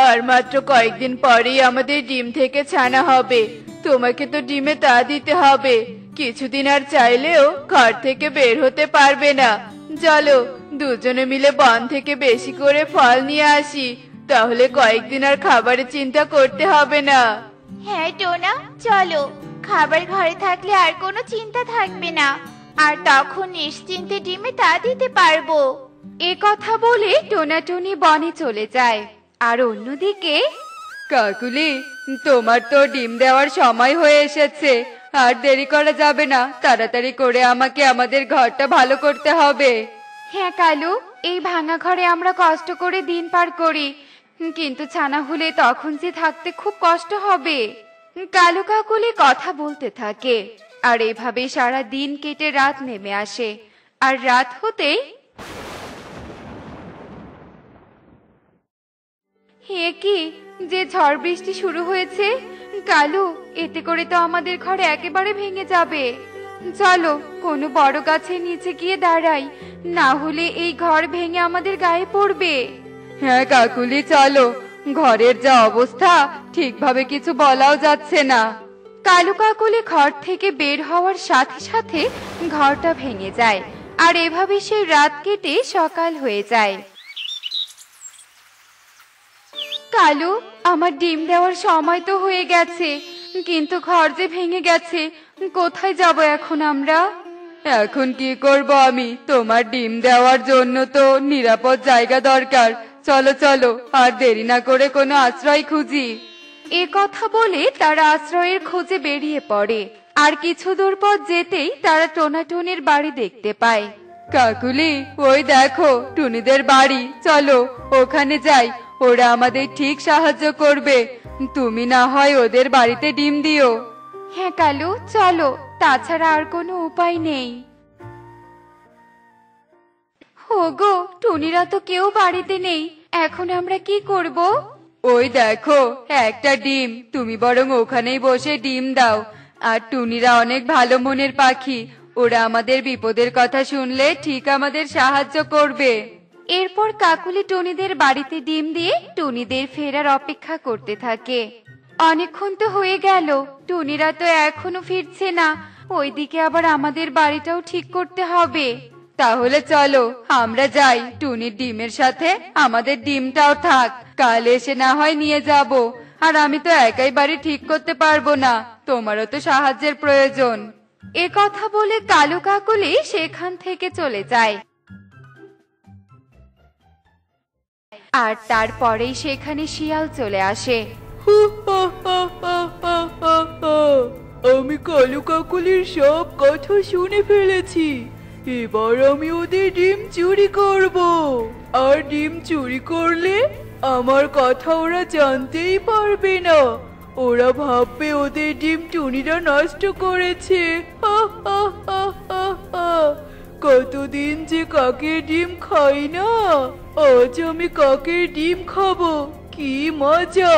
আর মাত্র কয়েকদিন পরেই আমাদের ডিম থেকে ছানা হবে। তোমাকে তো ডিমে তা দিতে হবে। কিছুদিন আর চাইলেও ঘর থেকে বের হতে পারবে না। চলো দুজনে মিলে বন থেকে বেশি করে ফল নিয়ে আসি, তাহলে কয়েকদিন আর খাবারের চিন্তা করতে হবে না। হ্যাঁ টোনা, চলো। খাবার ঘরে থাকলে আর কোনো চিন্তা থাকবে না, আর তখন নিশ্চিন্তে ডিমে তা দিতে পারবো। এ কথা বলে টোনাটুনি বনে চলে যায়। আর অন্যদিকে কাকুলি, তোমার তো ডিম দেওয়ার সময় হয়ে এসেছে, আর দেরি করা যাবে না। তাড়াতাড়ি করে আমাকে আমাদের ঘরটা ভালো করতে হবে। হ্যাঁ কালু, এই ভাঙা ঘরে আমরা কষ্ট করে দিন পার করি, কিন্তু ছানা হলে তখন যে থাকতে খুব কষ্ট হবে। কালু কাকুলি কথা বলতে থাকে, আর এভাবে সারা দিন কেটে রাত নেমে আসে। আর রাত হতেই হে কি যে ঝড় বৃষ্টি শুরু হয়েছে! কালু, এতে করে তো আমাদের ঘর একেবারে ভেঙে যাবে। চলো কোনো বড় গাছের নিচে গিয়ে দাঁড়াই, না হলে এই ঘর ভেঙে আমাদের গায়ে পড়বে। হ্যাঁ কাকুলি, চলো। ঘরের যা অবস্থা, ঠিকভাবে কিছু বলাও যাচ্ছে না। কালু কাকুলি ঘর থেকে বের হওয়ার সাথে সাথে ঘরটা ভেঙে যায়। আর এভাবে সেই রাত কেটে সকাল হয়ে যায়। কালু, আমার ডিম দেওয়ার সময় তো হয়ে গেছে, কিন্তু ঘর যে ভেঙে গেছে। কোথায় যাব এখন আমরা? এখন কি করব আমি? তোমার ডিম দেওয়ার জন্য তো নিরাপদ জায়গা দরকার। চলো চলো, আর দেরি না করে কোনো আশ্রয় খুঁজি। এ কথা বলে তারা আশ্রয়ের খোঁজে বেরিয়ে পড়ে। আর কিছু দূর পথ যেতেই তারা টোনাটুনির বাড়ি দেখতে পায়। কাকুলি, ওই দেখো টুনিদের বাড়ি, চলো ওখানে যাই। ওরা আমাদের ঠিক সাহায্য করবে। তুমি না হয় ওদের বাড়িতে ডিম দিও। হ্যাঁ কালু, চলো, তাছাড়া আর কোনো উপায় নেই। ওগো, টুনিরা তো কেউ বাড়িতে নেই, এখন আমরা কি করব? ওই দেখো একটা ডিম, তুমি বরং ওখানেই বসে ডিম দাও। আর টুনিরা অনেক ভালো মনের পাখি, ওরা আমাদের বিপদের কথা শুনলে ঠিক আমাদের সাহায্য করবে। এরপর কাকুলি টুনিদের বাড়িতে ডিম দিয়ে টুনিদের ফেরার অপেক্ষা করতে থাকে। অনেকক্ষণ তো হয়ে গেল, টুনিরা তো এখনো ফিরছে না। ওইদিকে আবার আমাদের বাড়িটাও ঠিক করতে হবে। তাহলে চলো আমরা যাই, টুনির ডিমের সাথে আমাদের ডিমটাও থাক। কাল এসে না হয় নিয়ে যাব। আর আমি তো একাই বাড়ি ঠিক করতে পারবো না, তোমারও তো সাহায্যের প্রয়োজন। এ কথা বলে কালু কাকুলি সেখান থেকে চলে যায়। আর তারপরেই সেখানে শিয়াল চলে আসে। আমি কালু কাকুলির সব কথা শুনে ফেলেছি। এবার আমি ওদের ডিম চুরি করব। আর ডিম চুরি করলে আমার কথা ওরা জানতেই পারবে না। ওরা ভাববে ওদের ডিম টুনিরা নষ্ট করেছে। কতদিন যে কাকের ডিম খাই না, আজ আমি কাকের ডিম খাবো। কি মজা!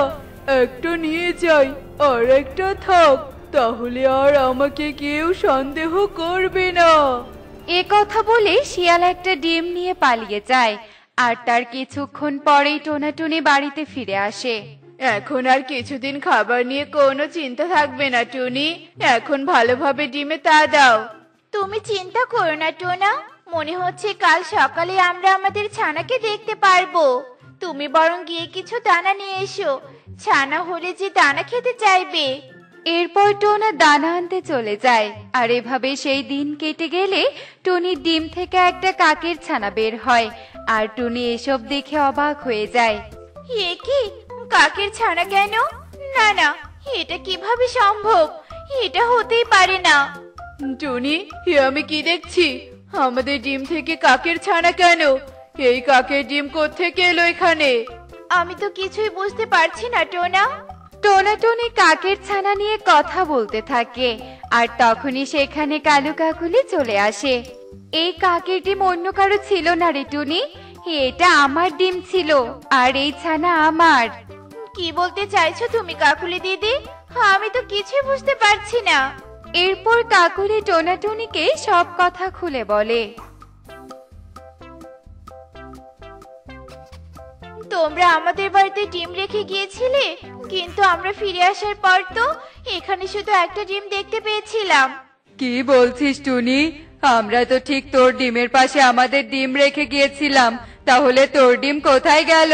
একটা নিয়ে যাই, আর একটা থাক, তাহলে আর আমাকে কেউ সন্দেহ করবে না। এ কথা বলে শিয়াল একটা ডিম নিয়ে পালিয়ে যায়। আর তার কিছুক্ষণ পরেই টোনাটুনি বাড়িতে ফিরে আসে। এখন আর কিছুদিন খাবার নিয়ে কোনো চিন্তা থাকবে না টুনি। এখন ভালোভাবে ডিমে তা দাও। তুমি চিন্তা করো না টোনা, মনে হচ্ছে কাল সকালে আমরা আমাদের ছানাকে দেখতে পারবো। তুমি বরং গিয়ে কিছু দানা নিয়ে এসো, ছানা হলে যে দানা খেতে চাইবে। এরপর টোনা দানা আনতে চলে যায়। আর এভাবে সেই দিন কেটে গেলে টুনির ডিম থেকে একটা কাকের ছানা বের হয়। আর টুনি এসব দেখে অবাক হয়ে যায়। এ কি, কাকের ছানা কেন? না না, এটা কিভাবে সম্ভব? এটা হতেই পারে না। টুনি, আমি কি দেখছি? আমাদের ডিম থেকে কাকের ছানা কেন? এই কাকের ডিম কোত্থেকে এলো এখানে? আমি তো কিছুই বুঝতে পারছি না টোনা। টোনাটুনি কাকের ছানা নিয়ে কথা বলতে থাকে। আর তখনই সেখানে কালু কাকুলি চলে আসে। এই কাকের ডিম অন্য কারো ছিল না রে টুনি, এটা আমার ডিম ছিল, আর এই ছানা আমার। কি বলতে চাইছো তুমি কাকুলি দিদি? আমি তো কিছুই বুঝতে পারছি না। এরপর কাকুলি টোনাটুনিকে সব কথা খুলে বলে। তোমরা আমাদের বাড়িতে ডিম রেখে গিয়েছিলে, কিন্তু আমরা ফিরে আসার পর তো এখানে শুধু একটা ডিম দেখতে পেয়েছিলাম। কি বলছিস টুনি? আমরা তো ঠিক তোর ডিমের পাশে আমাদের ডিম রেখে গিয়েছিলাম, তাহলে তোর ডিম কোথায় গেল?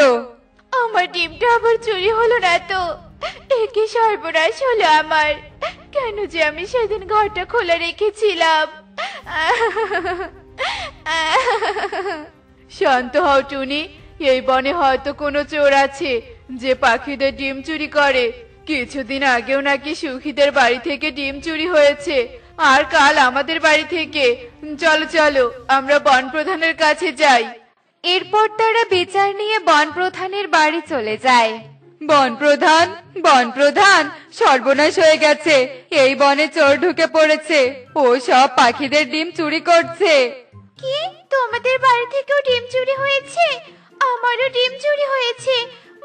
আমার ডিমটা আবার চুরি হলো না তো? একে সর্বনাশ হলো আমার। কেন যে আমি সেদিন ঘরটা খোলা রেখেছিলাম। শান্ত হও টুনি, এই বনে হয়তো কোনো চোর আছে যে পাখিদের ডিম চুরি করে। কিছুদিন আগেও নাকি সুখীদের বাড়ি থেকে ডিম চুরি হয়েছে, আর কাল আমাদের বাড়ি থেকে। চলো চলো, আমরা বন প্রধানের কাছে যাই। এরপর তারা বিচার নিয়ে বন প্রধানের বাড়ি চলে যায়। বন প্রধান, বন প্রধান, সর্বনাশ হয়ে গেছে, এই বনে চোর ঢুকে পড়েছে, ও সব পাখিদের ডিম চুরি করছে। কি, তোমাদের বাড়ি থেকেও ডিম চুরি হয়েছে? আমারও ডিম চুরি হয়েছে।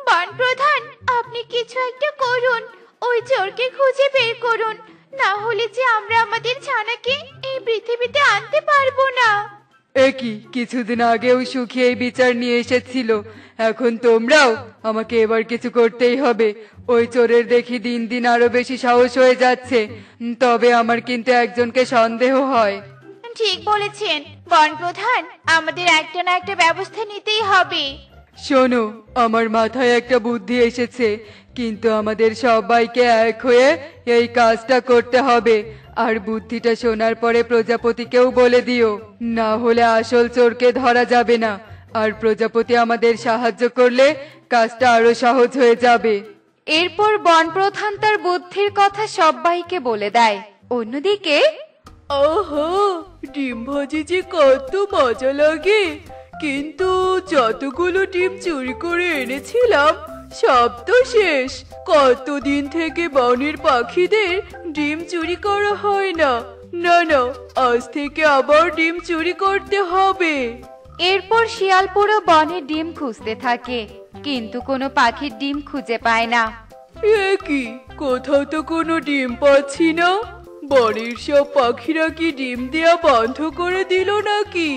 বন প্রধান, আপনি কিছু একটা করুন, ওই চোরকে খুঁজে বের করুন, না হলে যে আমরা আমাদের ছানাকে এই পৃথিবীতে আনতে পারবো না। একই, কিছুদিন আগেও সুখী এই বিচার নিয়ে এসেছিল, এখন তোমরাও? আমাকে এবার কিছু করতেই হবে। ওই চোরের দেখি দিন দিন আরো বেশি সাহস হয়ে যাচ্ছে, তবে আমার কিন্তু একজনকে সন্দেহ হয়। ঠিক বলেছেন বন প্রধান, আমাদের একটা না একটা ব্যবস্থা নিতেই হবে। শোনো, আমার মাথায় একটা বুদ্ধি এসেছে, কিন্তু আমাদের সবাইকে এক হয়ে এই কাজটা করতে হবে। আর বুদ্ধিটা শোনার পরে প্রজাপতিকেও বলে দিও, না হলে আসল চোরকে ধরা যাবে না। আর প্রজাপতি আমাদের সাহায্য করলে কাজটা আরো সহজ হয়ে যাবে। এরপর বন প্রধান তার বুদ্ধির কথা সবাইকে বলে দেয়। অন্যদিকে ওহো, ডিম ভাজি যে কত মজা লাগে, কিন্তু যতগুলো ডিম চুরি করে এনেছিলাম সব তো শেষ। কতদিন থেকে বনের পাখিদের ডিম চুরি করা হয় না। না না, আজ থেকে আবার ডিম চুরি করতে হবে। এরপর শিয়াল পুরো বনে ডিম খুঁজতে থাকে, কিন্তু কোনো পাখির ডিম খুঁজে পায় না। এ কি, কোথাও তো কোনো ডিম পাচ্ছি না। বনের সব পাখিরা কি ডিম দেয়া বন্ধ করে দিল নাকি?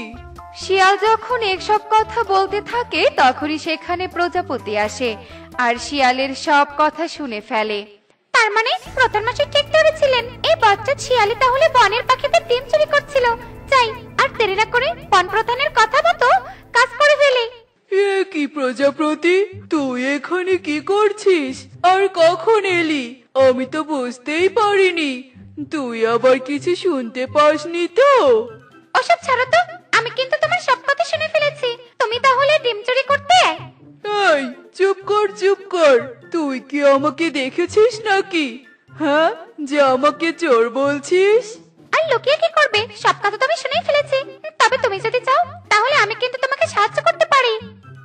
শিয়াল যখন এসব কথা বলতে থাকে তখনই সেখানে প্রজাপতি আসে আর শিয়ালের সব কথা শুনে ফেলে। তার মানে প্রধান মশাই ঠিক ধরেছিলেন, এই বাচ্চা শিয়ালি তাহলে বনের পাখিদের ডিম চুরি করছিল। যাই, আর দেরি না করে বন প্রধানের কথা মতো কাজ করে ফেলি। এ কি প্রজাপতি, তুই এখানে কি করছিস আর কখন এলি? আমি তো বুঝতেই পারিনি। তুই আবার কিছু শুনতে পাসনি তো? ওসব ছাড়ো তো, আমি কিন্তু তোমার সব কথা শুনে ফেলেছি। তুমি তাহলে ডিম চুরি করতে? এই চুপ কর চুপ কর, তুই কি আমাকে দেখেছিস নাকি? হ্যাঁ, যে আমাকে চোর বলছিস? আর লুকিয়ে কি করবে, সব কথা তো আমি শুনেই ফেলেছি। তবে তুমি যদি চাও তাহলে আমি কিন্তু তোমাকে সাহায্য করতে পারি।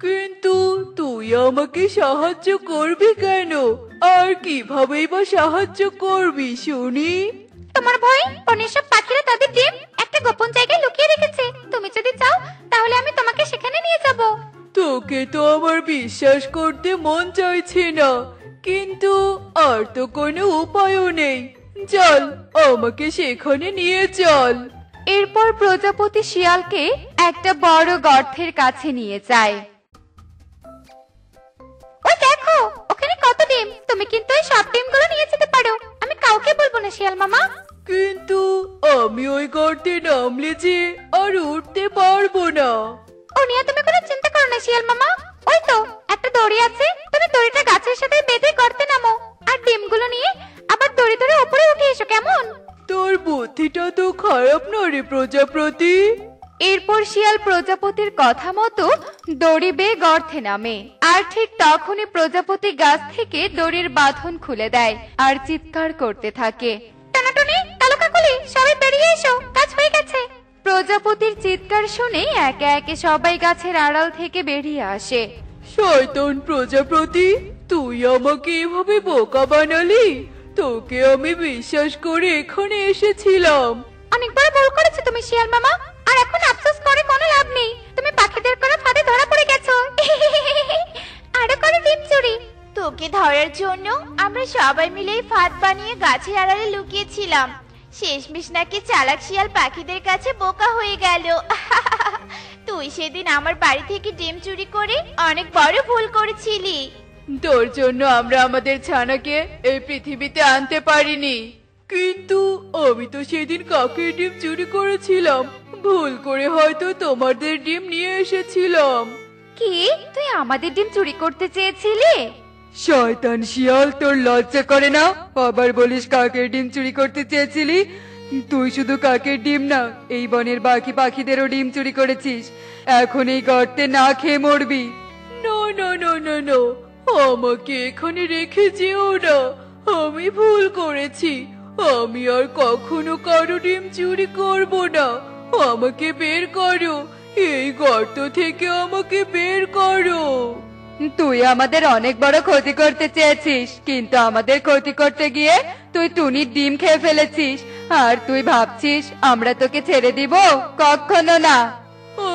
কিন্তু তুই আমাকে সাহায্য করবি কেন? আর কিভাবেই বা সাহায্য করবি শুনি? তোমার ভয় বনের সব পাখিরা তাদের ডিম একটা গোপন জায়গায় লুকিয়ে রেখেছে। তুমি যদি চাও তাহলে আমি তোমাকে সেখানে নিয়ে যাব। তোকে তো আমার বিশ্বাস করতে মন চাইছে না, কিন্তু আর তো কোনো উপায়ও নেই। চল, আমাকে সেখানে নিয়ে চল। এরপর প্রজাপতি শিয়ালকে একটা বড় গর্তের কাছে নিয়ে যায়। ওই দেখো, ওখানে কত ডিম। তুমি কিন্তু এই সব ডিমগুলো নিয়ে যেতে পারো, আমি কাউকে বলবো না শিয়াল মামা। কিন্তু আমি ওই গর্তে নামলে যে আর উঠতে পারবো না। ও নিয়ে তুমি কোনো চিন্তা করো না শিয়াল মামা। ওই তো একটা দড়ি আছে, তুমি দড়িটা গাছের সাথে বেঁধে গর্তে নামো, আর ডিমগুলো নিয়ে আবার দড়ি ধরে উপরে উঠে এসো, কেমন? তোর বুদ্ধিটা তো খারাপ না রে প্রজাপতি। এরপর শিয়াল প্রজাপতির কথা মতো দড়ি বেয়ে গর্তে নামে, আর ঠিক তখনই প্রজাপতি গাছ থেকে দড়ির বাঁধন খুলে দেয় আর চিৎকার করতে থাকে, টানাটুনি, কালো কাকুলি, সবাই বেরিয়ে এসো, কাজ হয়ে গেছে। প্রজাপতির চিৎকার শুনে একে একে সবাই গাছের আড়াল থেকে বেরিয়ে আসে। শয়তান প্রজাপতি, তুই আমাকে এভাবে বোকা বানালি। তোকে আমি বিশ্বাস করে এখানে এসেছিলাম। অনেকবার ভুল করেছো তুমি শিয়াল মামা, আর এখন আফসোস করে কোনো লাভ নেই। তুমি পাখিদের করে ফাঁদে ধরা পড়ে গেছো। আরো করে ডিম চুরি। তোকে ধরার জন্য আমরা সবাই মিলে ফাঁদ বানিয়ে গাছের আড়ালে শেষমেশ নাকি চালাক শিয়াল পাখিদের কাছে বোকা হয়ে গেল। তুই তুই সেদিন আমার বাড়ি থেকে ডিম চুরি করে অনেক বড় ভুল করেছিলি। তোর জন্য আমরা আমাদের ছানাকে এই পৃথিবীতে আনতে পারিনি। কিন্তু আমি তো সেদিন কাকের ডিম চুরি করেছিলাম, ভুল করে হয়তো তোমাদের ডিম নিয়ে এসেছিলাম। কি, তুই আমাদের ডিম চুরি করতে চেয়েছিলি? শয়তান শিয়াল, তোর লজ্জা করে না? আবার বলিস কাকের ডিম চুরি করতে চেয়েছিলি? তুই শুধু কাকের ডিম না, এই বনের বাকি পাখিদেরও ডিম চুরি করেছিস। এখন এই গর্তে না খেয়ে মরবি। না না না না না, আমাকে এখানে রেখে যেও না, আমি ভুল করেছি। আমি আর কখনো কারো ডিম চুরি করব না। আমাকে বের করো, এই গর্ত থেকে আমাকে বের করো। তুই আমাদের অনেক বড় ক্ষতি করতে চেয়েছিস, কিন্তু আমাদের ক্ষতি করতে গিয়ে তুই টুনির ডিম খেয়ে ফেলেছিস। আর তুই ভাবছিস আমরা তোকে ছেড়ে দিব? কখনো না।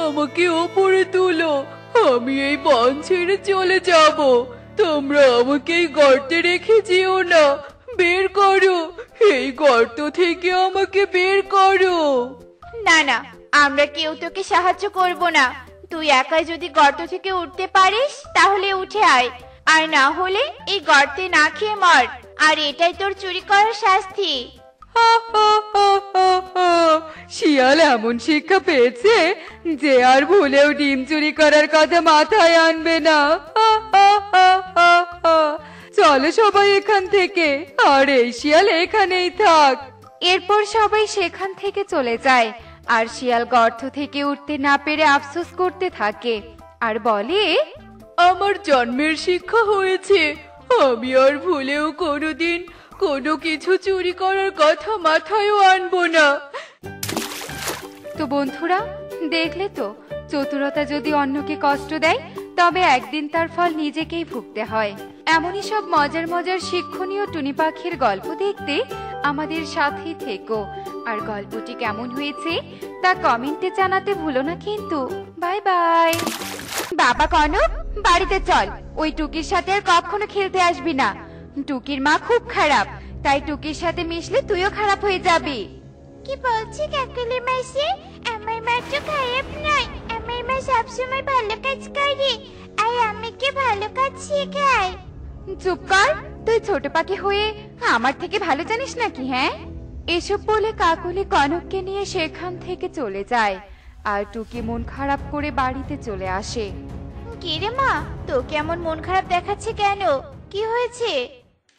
আমাকে ওপরে তুলো, আমি এই বন ছেড়ে চলে যাব। তোমরা আমাকে এই গর্তে রেখে যেও না, বের করো, এই গর্ত থেকে আমাকে বের করো। না না, আমরা কেউ তোকে সাহায্য করব না। তুই একাই যদি গর্ত থেকে উঠতে পারিস তাহলে উঠে আয়, আর না হলে এই গর্তে না খেয়ে মর। আর এটাই তোর চুরি করার শাস্তি। শিয়াল এমন শিক্ষা পেয়েছে যে আর ভুলেও ডিম চুরি করার কথা মাথায় আনবে না। চলো সবাই এখান থেকে, আর এই শিয়াল এখানেই থাক। এরপর সবাই সেখান থেকে চলে যায়, আর শিয়াল গর্ত থেকে উঠতে না পেরে আফসোস করতে থাকে আর বলে, আমার জন্মের শিক্ষা হয়েছে, আমি আর ভুলেও কোনোদিন কোনো কিছু চুরি করার কথা মাথায়ও আনবো না। তো বন্ধুরা, দেখলে তো, চতুরতা যদি অন্যকে কষ্ট দেয় তবে একদিন তার ফল নিজেকেই ভুগতে হয়। এমনই সব মজার মজার শিক্ষণীয় টুনি পাখির গল্প দেখতে আমাদের সাথেই থেকো। আর গল্পটি কেমন হয়েছে তা কমেন্টে জানাতে ভুলো না কিন্তু। Bye bye. বাবা কনক, বাড়িতে চল, ওই টুকির সাথে আর কখনো খেলতে আসবি না। টুকির মা খুব খারাপ, তাই টুকির সাথে মিশলে তুইও খারাপ হয়ে যাবি। কি বলছি কাকুলি মাসি? আমার মা তো খারাপ নয়, আমার মা সবসময় ভালো কাজ করে, আর আমাকে ভালো কাজ শেখায়। চুপ কর, তুই ছোট পাখি হয়ে আমার থেকে ভালো জানিস নাকি? হ্যাঁ, এসব বলে কাকুলি কনককে নিয়ে সেখান থেকে চলে যায়, আর টুকি মন খারাপ করে বাড়িতে চলে আসে। কি রে মা, তোকে এমন মন খারাপ দেখাচ্ছে কেন? কি হয়েছে?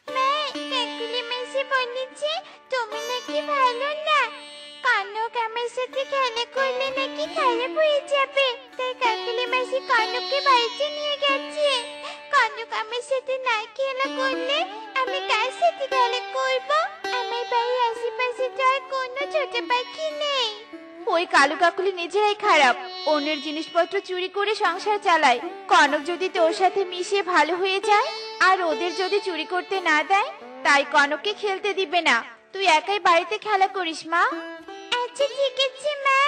মা, কাকুলি মাসি বলেছে তুমি নাকি ভালো না। কনক আমার সাথে খেলা করলে নাকি খারাপ হয়ে যাবে, তাই কাকুলি মাসি কনককে বাড়িতে নিয়ে গেছে। কনক আমার সাথে না খেলা করলে আমি কার সাথে খেলা করব? আমার বাড়ির আশেপাশে তো আর কোনো ছোট পাখি নেই। ওই কালু কাকুলি নিজেরাই খারাপ, অন্যের জিনিসপত্র চুরি করে সংসার চালায়। কনক যদি তোর সাথে মিশে ভালো হয়ে যায় আর ওদের যদি চুরি করতে না দেয়, তাই কনককে খেলতে দিবে না। তুই একাই বাড়িতে খেলা করিস মা। আচ্ছা ঠিক আছে মা।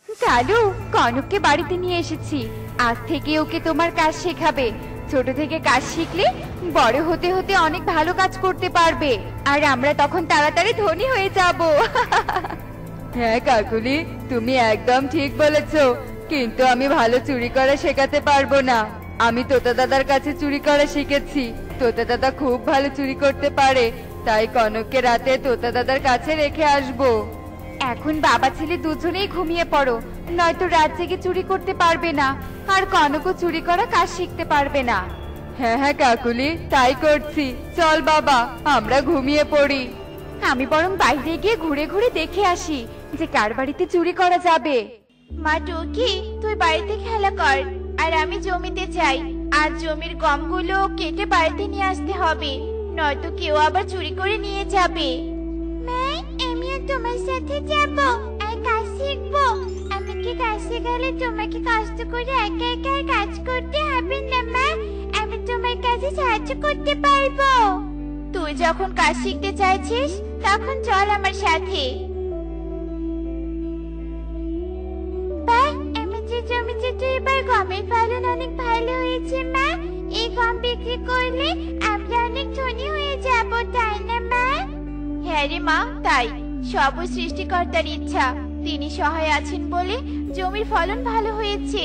কালু, কনককে বাড়িতে নিয়ে এসেছি, আজ থেকে ওকে তোমার কাজ শেখাবে। ছোট থেকে কাজ শিখলে বড় হতে হতে অনেক ভালো কাজ করতে পারবে, আর আমরা তখন তাড়াতাড়ি ধনী হয়ে যাব। হ্যাঁ কাকুলি, তুমি একদম ঠিক বলেছো, কিন্তু আমি ভালো চুরি করা শেখাতে পারবো না। আমি তোতা দাদার কাছে চুরি করা শিখেছি, তোতা দাদা খুব ভালো চুরি করতে পারে, তাই কনককে রাতে তোতা দাদার কাছে রেখে আসবো। এখন বাবা ছেলে দুজনেই ঘুমিয়ে পড়ো, নয়তো রাত জেগে চুরি করতে পারবে না, আর কনকও চুরি করা কাজ শিখতে পারবে না। হ্যাঁ হ্যাঁ কাকুলি, তাই করছি। চল বাবা, আমরা ঘুমিয়ে পড়ি। আমি বরং বাইরে গিয়ে ঘুরে ঘুরে দেখে আসি যে কার বাড়িতে চুরি করা যাবে। মা টুকি, তুই বাড়িতে খেলা কর, আর আমি জমিতে যাই। আর জমির গমগুলো কেটে বাড়িতে নিয়ে আসতে হবে, নয়তো কেউ আবার চুরি করে নিয়ে যাবে। মা, আমিও তোমার সাথে যাব আর কাজ শিখবো। আমাকে কাজ শেখালে তোমাকে কষ্ট করে একা একা কাজ করতে হবে না মা, আমি তোমার কাজে সাহায্য করতে পারবো। তুই যখন কাজ শিখতে চাইছিস তখন চল আমার সাথে। জমিতে তো এবার গমের ফলন অনেক ভালো হয়েছে মা, এই গম বিক্রি করলে আমরা অনেক ধনী হয়ে যাব, তাই না মা? হ্যাঁ রে মা, তাই। সব সৃষ্টিকর্তার ইচ্ছা, তিনি সহায় আছেন বলে জমির ফলন ভালো হয়েছে।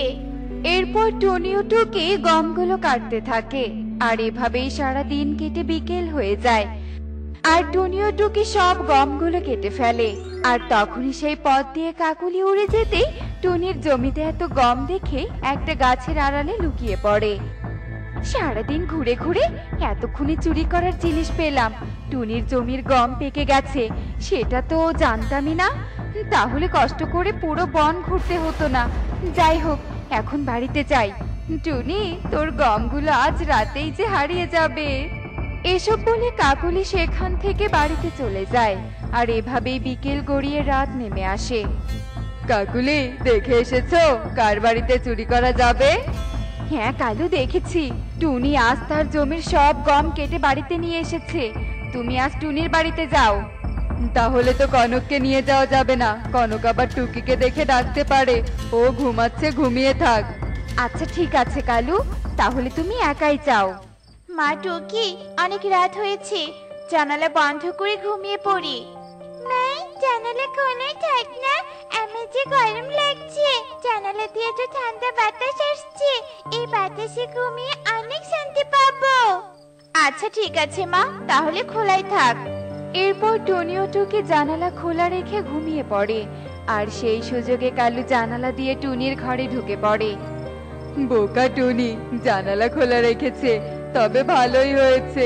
এরপর টুনি ও টুকি গমগুলো কাটতে থাকে আর এভাবেই সারা দিন কেটে বিকেল হয়ে যায়। আর টুনি ও টুকি সব গমগুলো কেটে ফেলে। আর তখনই সেই পথ দিয়ে কাকুলি উড়ে যেতেই টুনির জমিতে এত গম দেখে একটা গাছের আড়ালে লুকিয়ে পড়ে। সারাদিন ঘুরে ঘুরে এতক্ষণে চুরি করার জিনিস পেলাম। টুনির জমির গম পেকে গেছে, সেটা তো জানতামই না। তাহলে কষ্ট করে পুরো বন ঘুরতে হতো না। যাই হোক, এখন বাড়িতে যাই। টুনি, তোর গমগুলো আজ রাতেই যে হারিয়ে যাবে। এসব বলে কাকুলি সেখান থেকে বাড়িতে চলে যায়। আর এভাবেই বিকেল গড়িয়ে রাত নেমে আসে। কাকুলি, দেখে এসেছো কার বাড়িতে চুরি করা যাবে? হ্যাঁ কালু, দেখেছি। টুনি আজ তার জমির সব গম কেটে বাড়িতে নিয়ে এসেছে। তুমি আজ টুনির বাড়িতে যাও। তাহলে তো কনককে নিয়ে যাওয়া যাবে না। কনক আবার টুকিকে দেখে ডাকতে পারে। ও ঘুমাচ্ছে, ঘুমিয়ে থাক। আচ্ছা ঠিক আছে কালু, তাহলে তুমি একাই যাও। মা টুকি, অনেক রাত হয়েছে, জানালা বন্ধ করে ঘুমিয়ে পড়ি। মা, জানালা খোলাই থাক না, আমার যে গরম লাগছে। জানালা দিয়ে তো ঠান্ডা বাতাস আসছে, এই বাতাসে ঘুমিয়ে অনেক শান্তি পাবো। আচ্ছা ঠিক আছে মা, তাহলে খোলাই থাক। এরপর টুনি ও টুকি জানালা খোলা রেখে ঘুমিয়ে পড়ে। আর সেই সুযোগে কালু জানালা দিয়ে টুনির ঘরে ঢুকে পড়ে। বোকা টুনি, জানালা খোলা রেখেছে, তবে ভালোই হয়েছে।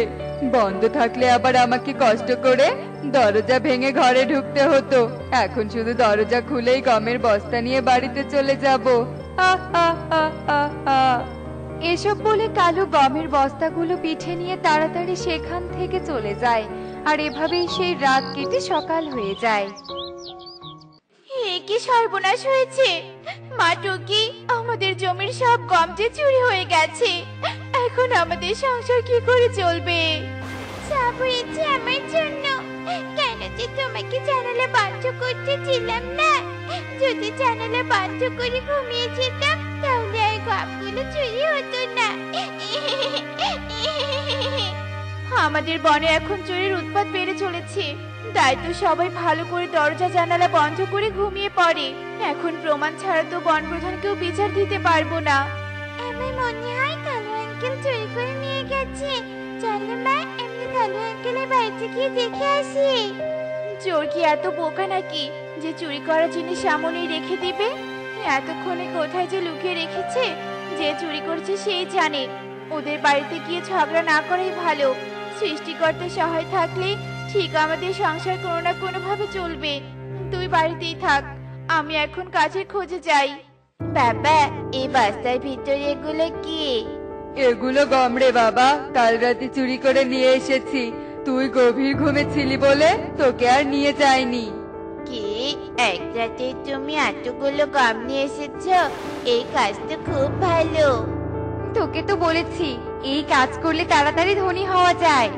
বন্ধ থাকলে আবার আমাকে কষ্ট করে দরজা ভেঙে ঘরে ঢুকতে হতো। এখন শুধু দরজা খুলেই গমের বস্তা নিয়ে বাড়িতে চলে যাব। এসব বলে কালু গমের বস্তাগুলো পিঠে নিয়ে তাড়াতাড়ি সেখান থেকে চলে যায়। আর এভাবেই সেই রাত কেটে সকাল হয়ে যায়। কি সর্বনাশ হয়েছে! মা টুকি, আমাদের জমির সব গম যে চুরি হয়ে গেছে। এখন আমাদের সংসার কি করে চলবে? সব হয়েছে আমার জন্য। কেন যে তোমাকে জানালা বন্ধ করতে ছিলাম না। যদি জানালা বন্ধ করে ঘুমিয়ে যেতাম তাহলে আর গমগুলো চুরি হতো না। আমাদের বনে এখন চোরের উৎপাত বেড়ে চলেছে, তাই তো সবাই ভালো করে দরজা জানালা বন্ধ করে ঘুমিয়ে পড়ে। এখন প্রমাণ ছাড়া তো বন প্রধানকেও বিচার দিতে পারবো না। আমার মনে হয় কালু আঙ্কেল চুরি করে নিয়ে গেছে। চলো মা, এমনি কালু আঙ্কেলের বাড়িতে গিয়ে দেখে আসি। চোর কি এত বোকা নাকি যে চুরি করা জিনিস সামনেই রেখে দিবে? এতক্ষণে কোথায় যে লুকিয়ে রেখেছে, যে চুরি করছে সেই জানে। ওদের বাড়িতে গিয়ে ঝগড়া না করাই ভালো। সৃষ্টিকর্তার সহায় থাকলে ঠিক আমাদের সংসার কোনো না কোনো ভাবে চলবে। তুই বাড়িতেই থাক, আমি এখন কাজের খোঁজে যাই। বাবা, এই বস্তার ভিতরে এগুলো কি? এগুলো গম রে বাবা, কাল রাতে চুরি করে নিয়ে এসেছি। তুই গভীর ঘুমেছিলি বলে তোকে আর নিয়ে যাইনি। কি, এক রাতে তুমি এতগুলো গম নিয়ে এসেছো? এই কাজ তো খুব ভালো। তোকে তো বলেছি, এই কাজ করলে তাড়াতাড়ি ধনী হওয়া যায়।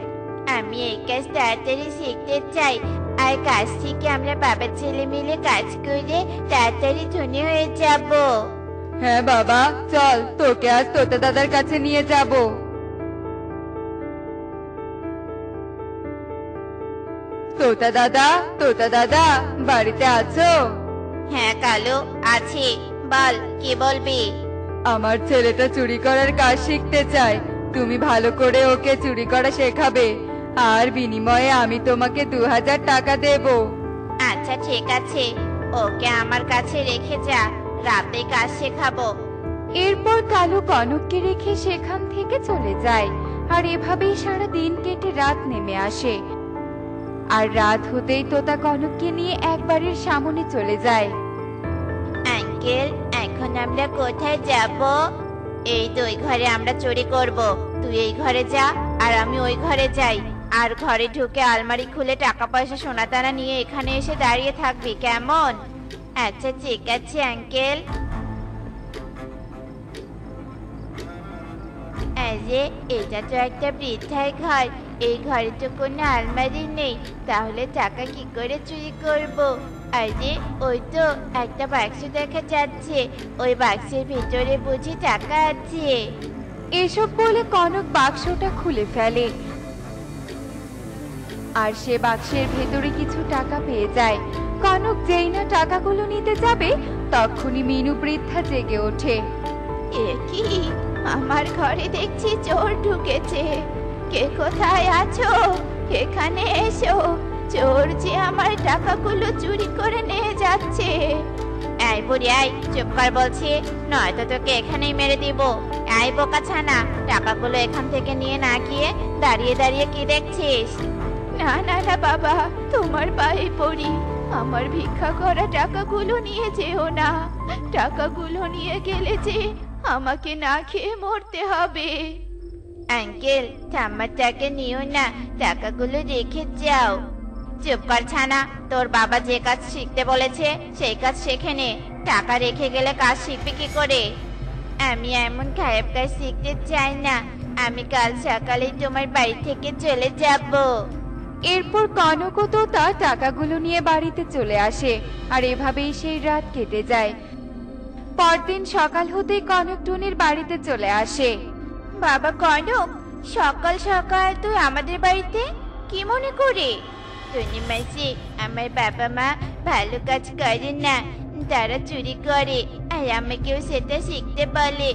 আমি এই কাজ তাড়াতাড়ি শিখতে চাই, আর কাজ থেকে আমরা বাবা ছেলে মিলে কাজ করে তাড়াতাড়ি ধনী হয়ে যাব। হ্যাঁ বাবা, চল তোকে আজ তোতা দাদার কাছে নিয়ে যাব। তোতা দাদা, তোতা দাদা, বাড়িতে আছো? হ্যাঁ কালু, আছি। বল, কি বলবি? আমার ছেলেটা চুরি করার কাজ শিখতে চায়। তুমি ভালো করে ওকে চুরি করা শেখাবে, আর বিনিময়ে আমি তোমাকে 2000 টাকা দেব। আচ্ছা ঠিক আছে, ওকে আমার কাছে রেখে যা, রাতে কাজ শেখাবো। এরপর কালু কনককে রেখে সেখান থেকে চলে যায়। আর এভাবেই সারা দিন কেটে রাত নেমে আসে। আর রাত হতেই তোতা কনককে নিয়ে একবারের সামনে চলে যায়। আঙ্কেল, এখন আমরা কোথায় যাব? এই তো ওই ঘরে আমরা চুরি করব। তুই এই ঘরে যা, আর আমি ওই ঘরে যাই। আর ঘরে ঢুকে আলমারি খুলে টাকা পয়সা সোনাদানা নিয়ে এখানে এসে দাঁড়িয়ে থাকবি, কেমন? আচ্ছা ঠিক আছে আঙ্কেল। আরে, এটা তো একটা বৃদ্ধার ঘর। এই ঘরে তো কোনো আলমারি নেই, তাহলে টাকা কি করে চুরি করব? আরে, ওই তো একটা বাক্স দেখা যাচ্ছে, ওই বাক্সের ভিতরে বুঝি টাকা আছে। এসব বলে কনক বাক্সটা খুলে ফেলে। আর সে বাক্সের ভেতরে কিছু টাকা পেয়ে যায়। কনক যেই না টাকাগুলো নিতে যাবে, তখনই মিনু বৃদ্ধা জেগে ওঠে। এ কি, আমার ঘরে দেখছি চোর ঢুকেছে। কে কোথায় আছো? এখানে এসো, চোর যে আমার টাকাগুলো চুরি করে নিয়ে যাচ্ছে। এই বুড়ি, আই চুপ কর বলছি, নয়তো তোকে এখানেই মেরে দিব। এই বোকা ছানা, টাকাগুলো এখান থেকে নিয়ে না গিয়ে দাঁড়িয়ে দাঁড়িয়ে কি দেখছিস? না না না বাবা, তোমার পায়ে পড়ি, আমার ভিক্ষা করা টাকাগুলো নিয়ে যেও না। টাকাগুলো নিয়ে গেলে যে আমাকে না খেয়ে মরতে হবে। আঙ্কেল, ঠাম্মার টাকা নিও না, টাকাগুলো রেখে যাও। চুপ কর ছানা, তোর বাবা যে কাজ শিখতে বলেছে সেই কাজ শেখে নে। টাকা রেখে গেলে কাজ শিখবে কি করে? আমি এমন খারাপ কাজ শিখতে চাই না। আমি কাল সকালেই তোমার বাড়ি থেকে চলে যাব। এরপর কনক ও তোতা টাকাগুলো নিয়ে বাড়িতে চলে আসে, আর এভাবেই সেই রাত কেটে যায়। পরদিন সকাল হতেই কনক টুনির বাড়িতে চলে আসে। বাবা কনক, সকাল সকাল তুই আমাদের বাড়িতে কি মনে করে? টুনি মাসি, আমার বাবা মা ভালো কাজ করে না, তারা চুরি করে, আর আমাকেও সেটা শিখতে বলে।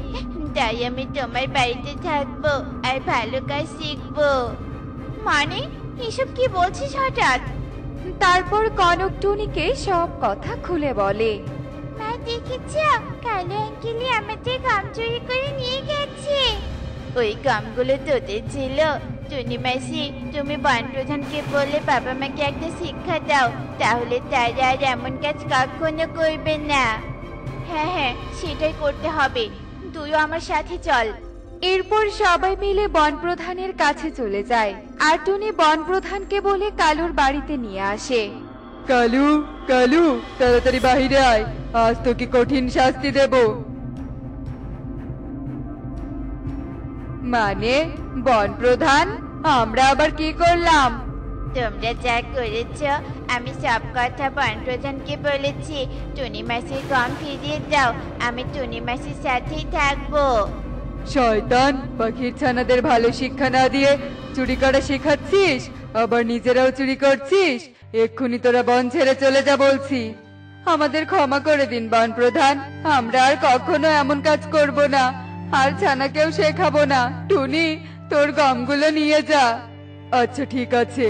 তাই আমি তোমার বাড়িতে থাকবো আর ভালো কাজ শিখবো। মানে এসব কি বলছিস হঠাৎ? তারপর কনক টুনিকে সব কথা খুলে বলে। মা দেখেছ, কালো আঙ্কেলি আমাদের গাম চুরি করে নিয়ে গেছে। ওই গামগুলো তোদের ছিল? টুনি মাসি, তুমি বন প্রধানকে বলে বাবা মাকে একটা শিক্ষা দাও, তাহলে তারা আর এমন কাজ কখনো করবে না। হ্যাঁ হ্যাঁ, সেটাই করতে হবে, তুইও আমার সাথে চল। এরপর সবাই মিলে বন প্রধানের কাছে চলে যায়, আর টুনি বন প্রধানকে বলে কালুর বাড়িতে নিয়ে আসে। কালু, কালু, তাড়াতাড়ি বাহিরে আয়, আজ তোকে কঠিন শাস্তি দেব। মানে বন প্রধান, আমরা আবার কি করলাম? তোমরা যা করেছ আমি সব কথা বন প্রধানকে বলেছি। টুনি মাসির গম ফিরিয়ে দাও, আমি টুনি মাসির সাথেই থাকবো। শয়তান, পাখির ছানাদের ভালো শিক্ষা না দিয়ে চুরি করা শেখাচ্ছিস, আবার নিজেরাও চুরি করছিস। এক্ষুনি তোরা বন ছেড়ে চলে যা বলছি। আমাদের ক্ষমা করে দিন বন প্রধান, আমরা আর কখনো এমন কাজ করব না, আর ছানাকেও শেখাবো না। টুনি, তোর গমগুলো নিয়ে যা। আচ্ছা ঠিক আছে,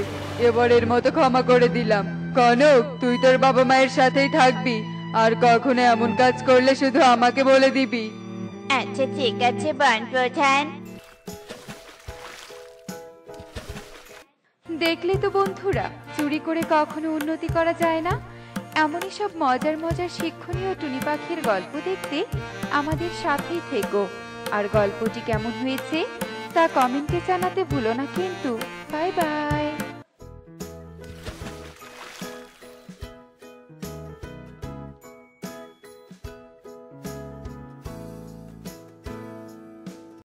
এবারের মতো ক্ষমা করে দিলাম। কনক, তুই তোর বাবা মায়ের সাথেই থাকবি, আর কখনো এমন কাজ করলে শুধু আমাকে বলে দিবি। আচ্ছা ঠিক আছে বন প্রধান। দেখলে তো বন্ধুরা, চুরি করে কখনো উন্নতি করা যায় না। এমনই সব মজার মজার শিক্ষণীয় টুনি পাখির গল্প দেখতে আমাদের সাথেই থেকো। আর গল্পটি কেমন হয়েছে তা কমেন্টে জানাতে ভুলো না কিন্তু। Bye bye.